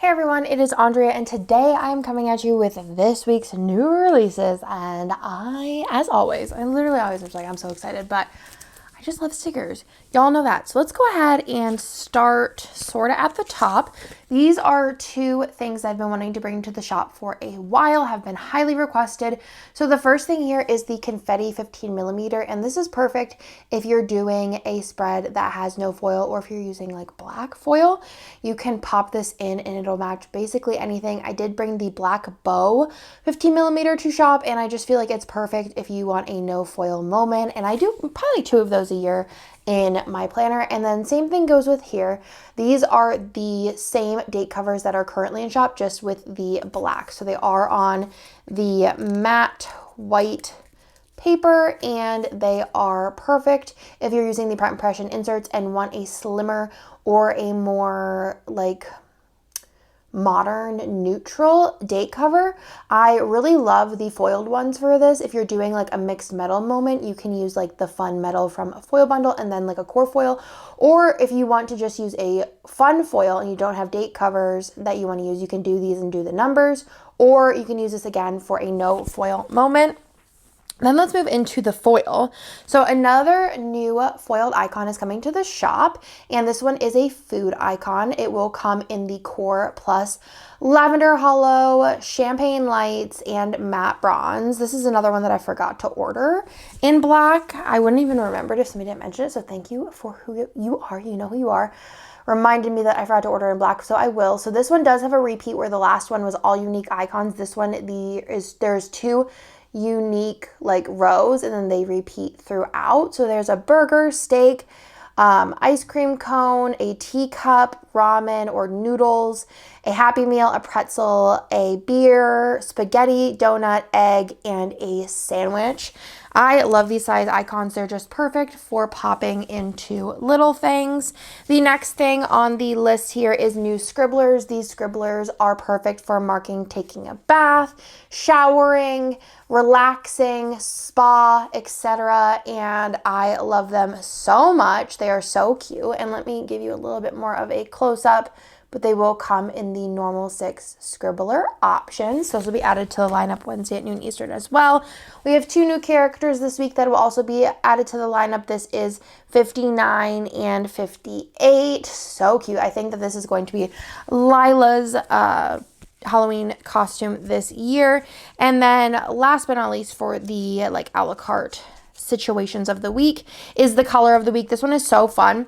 Hey everyone, it is Andrea and today I am coming at you with this week's new releases and as always, I literally always was like, I'm so excited, but I just love stickers. Y'all know that. So let's go ahead and start sort of at the top. These are two things I've been wanting to bring to the shop for a while, have been highly requested. So the first thing here is the confetti 15 millimeter, and this is perfect if you're doing a spread that has no foil, or if you're using like black foil, you can pop this in and it'll match basically anything. I did bring the black bow 15 millimeter to shop, and I just feel like it's perfect if you want a no foil moment, and I do probably 2 of those a year in my planner. And then same thing goes with here. These are the same date covers that are currently in shop, just with the black. So they are on the matte white paper, and they are perfect if you're using the print impression inserts and want a slimmer or a more like modern neutral date cover. I really love the foiled ones for this. If you're doing like a mixed metal moment, you can use like the fun metal from a foil bundle and then like a core foil. Or if you want to just use a fun foil and you don't have date covers that you want to use, you can do these and do the numbers, or you can use this again for a no foil moment. Then let's move into the foil. So another new foiled icon is coming to the shop, and this one is a food icon. It will come in the core plus lavender hollow, champagne lights, and matte bronze. This is another one that I forgot to order in black. I wouldn't even remember it if somebody didn't mention it, so thank you for who you are. You know who you are. Reminded me that I forgot to order in black, so I will. So this one does have a repeat where the last one was all unique icons. This one, there's 2 unique like rows, and then they repeat throughout. So there's a burger, steak, ice cream cone, a teacup, ramen or noodles, a Happy Meal, a pretzel, a beer, spaghetti, donut, egg, and a sandwich. I love these size icons. They're just perfect for popping into little things. The next thing on the list here is new scribblers. These scribblers are perfect for marking taking a bath, showering, relaxing, spa, etc. And I love them so much. They are so cute. And let me give you a little bit more of a close-up, but they will come in the normal 6 scribbler options. So this will be added to the lineup Wednesday at noon Eastern as well. We have 2 new characters this week that will also be added to the lineup. This is 59 and 58. So cute. I think that this is going to be Lila's Halloween costume this year. And then last but not least, for the like a la carte situations of the week, is the color of the week. This one is so fun.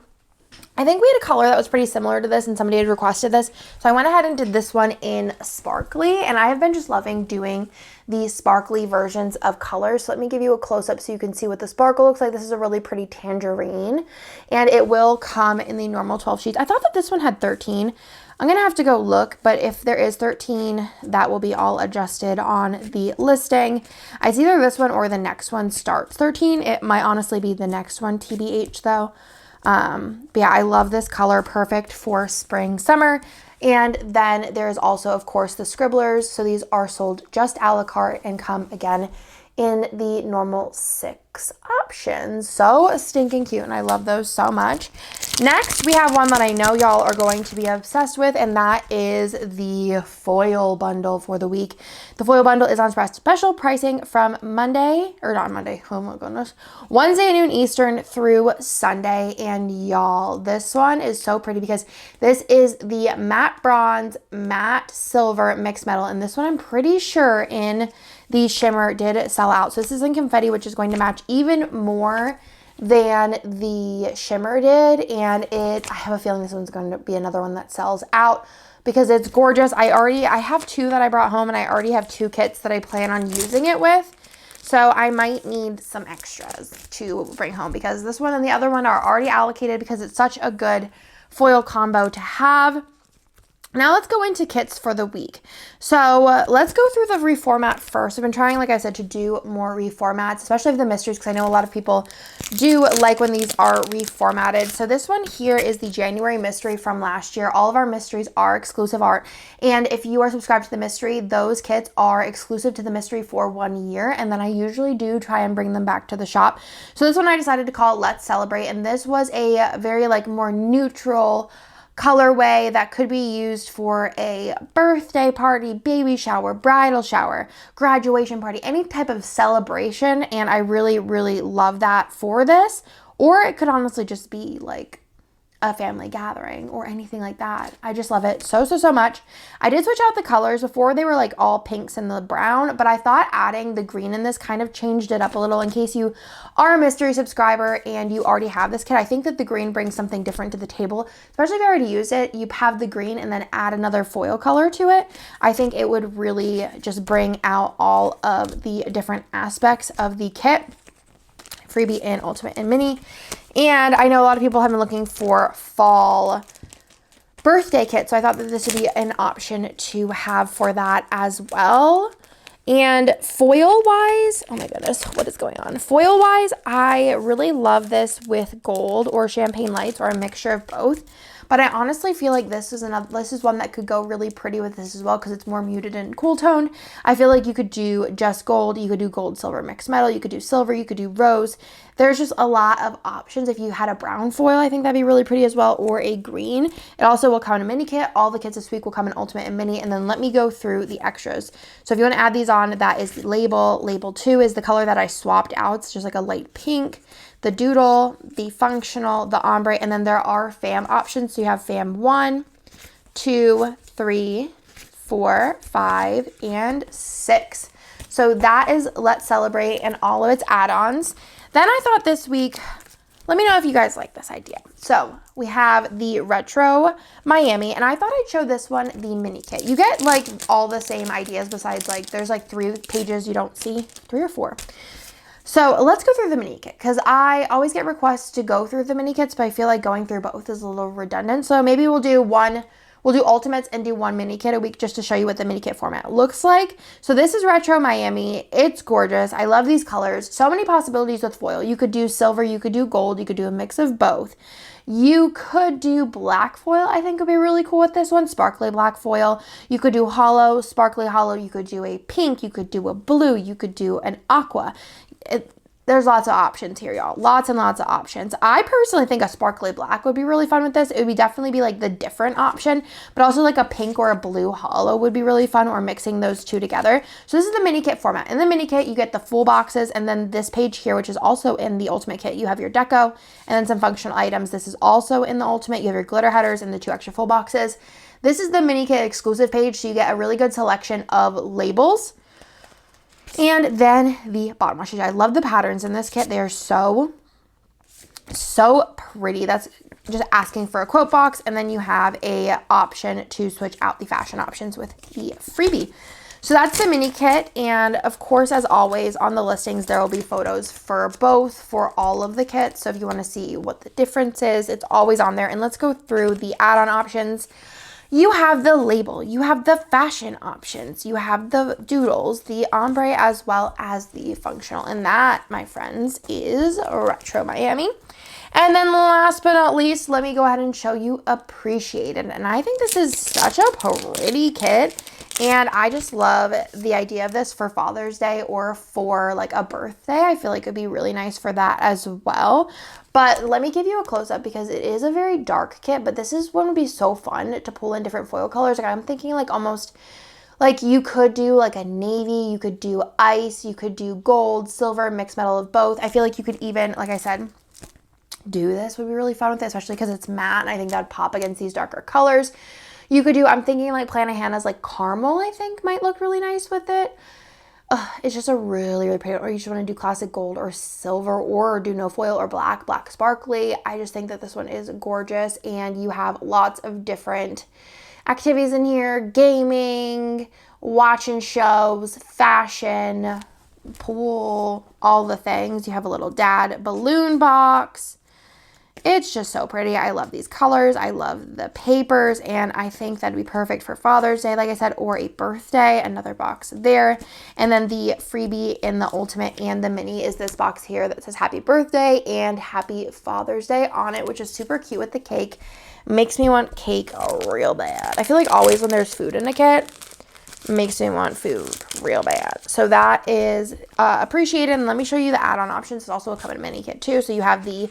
I think we had a color that was pretty similar to this and somebody had requested this. So I went ahead and did this one in sparkly, and I have been just loving doing the sparkly versions of colors. So let me give you a close-up so you can see what the sparkle looks like. This is a really pretty tangerine, and it will come in the normal 12 sheets. I thought that this one had 13. I'm going to have to go look, but if there is 13, that will be all adjusted on the listing. It's either this one or the next one starts 13. It might honestly be the next one, TBH though. But yeah, I love this color, perfect for spring, summer. And then there's also, of course, the scribblers. So these are sold just a la carte and come again in the normal 6 options. So stinking cute, and I love those so much. Next, we have one that I know y'all are going to be obsessed with, and that is the foil bundle for the week. The foil bundle is on special pricing from Wednesday at noon Eastern through Sunday. And y'all, this one is so pretty because this is the matte bronze, matte silver mixed metal, and this one I'm pretty sure in the shimmer did sell out. So this is in confetti, which is going to match even more than the shimmer did. And I have a feeling this one's going to be another one that sells out because it's gorgeous. I have 2 that I brought home, and I already have 2 kits that I plan on using it with. So I might need some extras to bring home because this one and the other one are already allocated because it's such a good foil combo to have. Now let's go into kits for the week. So let's go through the reformat first. I've been trying, like I said, to do more reformats, especially of the mysteries, because I know a lot of people do like when these are reformatted. So this one here is the January mystery from last year. All of our mysteries are exclusive art. And if you are subscribed to the mystery, those kits are exclusive to the mystery for 1 year. And then I usually do try and bring them back to the shop. So this one I decided to call Let's Celebrate. And this was a very like more neutral colorway that could be used for a birthday party, baby shower, bridal shower, graduation party, any type of celebration. And I really, really love that for this. Or it could honestly just be like a family gathering or anything like that. I just love it so, so, so much. I did switch out the colors. Before they were like all pinks and the brown, but I thought adding the green in this kind of changed it up a little in case you are a mystery subscriber and you already have this kit. I think that the green brings something different to the table, especially if you already use it. You have the green and then add another foil color to it. I think it would really just bring out all of the different aspects of the kit. Freebie and Ultimate and Mini. And I know a lot of people have been looking for fall birthday kits, so I thought that this would be an option to have for that as well. And foil wise, oh my goodness, what is going on? Foil wise, I really love this with gold or champagne lights or a mixture of both. But I honestly feel like this is one that could go really pretty with this as well because it's more muted and cool toned. I feel like you could do just gold. You could do gold, silver, mixed metal. You could do silver. You could do rose. There's just a lot of options. If you had a brown foil, I think that'd be really pretty as well, or a green. It also will come in a mini kit. All the kits this week will come in Ultimate and Mini. And then let me go through the extras. So if you want to add these on, that is the label. Label 2 is the color that I swapped out. It's just like a light pink. The doodle, the functional, the ombre, and then there are fam options. So you have fam 1, 2, 3, 4, 5, and 6. So that is Let's Celebrate and all of its add-ons. Then I thought this week, let me know if you guys like this idea. So we have the Retro Miami, and I thought I'd show this one, the mini kit. You get like all the same ideas besides like, there's like 3 pages you don't see, 3 or 4. So let's go through the mini kit because I always get requests to go through the mini kits, but I feel like going through both is a little redundant. So maybe we'll do ultimates and do 1 mini kit a week just to show you what the mini kit format looks like. So this is Retro Miami. It's gorgeous. I love these colors. So many possibilities with foil. You could do silver, you could do gold, you could do a mix of both. You could do black foil, I think would be really cool with this one, sparkly black foil. You could do hollow, sparkly hollow. You could do a pink, you could do a blue, you could do an aqua. There's lots of options here, y'all. Lots and lots of options. I personally think a sparkly black would be really fun with this. It would definitely be like the different option, but also like a pink or a blue hollow would be really fun, or mixing those two together. So this is the mini kit format. In the mini kit, you get the full boxes, and then this page here, which is also in the Ultimate kit, you have your deco and then some functional items. This is also in the Ultimate. You have your glitter headers and the 2 extra full boxes. This is the mini kit exclusive page, so you get a really good selection of labels. And then the bottom washes. I love the patterns in this kit. They are so pretty. That's just asking for a quote box. And then you have a option to switch out the fashion options with the freebie. So that's the mini kit. And of course, as always, on the listings, there will be photos for both, for all of the kits. So if you want to see what the difference is, it's always on there. And let's go through the add-on options. You have the label, you have the fashion options, you have the doodles, the ombre, as well as the functional. And that, my friends, is Retro Miami. And then last but not least, let me go ahead and show you Appreciated. And I think this is such a pretty kit. And I just love the idea of this for Father's Day or for like a birthday. I feel like it'd be really nice for that as well. But let me give you a close-up because it is a very dark kit, but this is one would be so fun to pull in different foil colors. Like I'm thinking like almost like you could do like a navy, you could do ice, you could do gold, silver, mixed metal of both. I feel like you could even, like I said, do this would be really fun with it, especially because it's matte. And I think that would pop against these darker colors. You could do, I'm thinking like Planet Hannah's like caramel, I think might look really nice with it. It's just a really, really pretty, or you just want to do classic gold or silver, or do no foil or black sparkly. I just think that this one is gorgeous, and you have lots of different activities in here: gaming, watching shows, fashion, pool, all the things. You have a little dad balloon box. It's just so pretty. I love these colors. I love the papers, and I think that'd be perfect for Father's Day, like I said, or a birthday. Another box there. And then the freebie in the Ultimate and the Mini is this box here that says Happy Birthday and Happy Father's Day on it, which is super cute with the cake. Makes me want cake real bad. I feel like always when there's food in a kit, makes me want food real bad. So that is Appreciated. And let me show you the add-on options. It's also a coming mini kit too. So you have the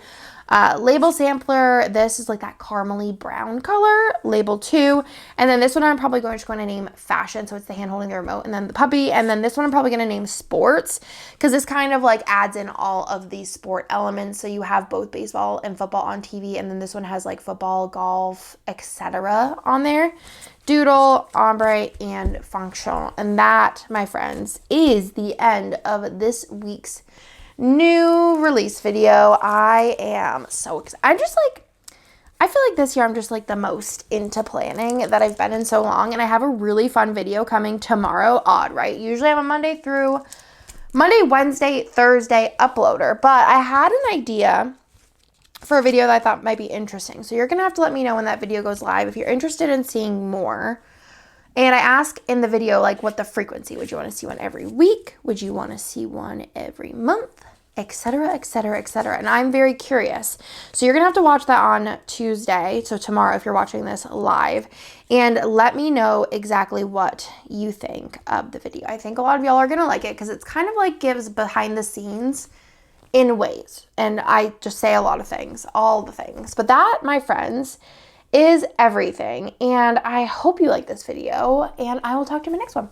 Label sampler, this is like that caramely brown color. Label 2. And then this one I'm probably just going to name fashion. So it's the hand holding the remote. And then the puppy. And then this one I'm probably going to name sports, because this kind of like adds in all of these sport elements. So you have both baseball and football on TV. And then this one has like football, golf, etc. on there. Doodle, ombre, and functional. And that, my friends, is the end of this week's new release video. I am so excited. I feel like this year I'm just like the most into planning that I've been in so long, and I have a really fun video coming tomorrow. Odd, right? Usually I'm a Monday, Wednesday, Thursday uploader, but I had an idea for a video that I thought might be interesting. So you're going to have to let me know when that video goes live if you're interested in seeing more. And I ask in the video, like, what the frequency. Would you want to see one every week? Would you want to see one every month? Etc., etc., etc. And I'm very curious. So you're going to have to watch that on Tuesday. So tomorrow, if you're watching this live. And let me know exactly what you think of the video. I think a lot of y'all are going to like it because it's kind of like gives behind the scenes in ways. And I just say a lot of things, all the things. But that, my friends, is everything. And I hope you like this video, and I will talk to you in my next one.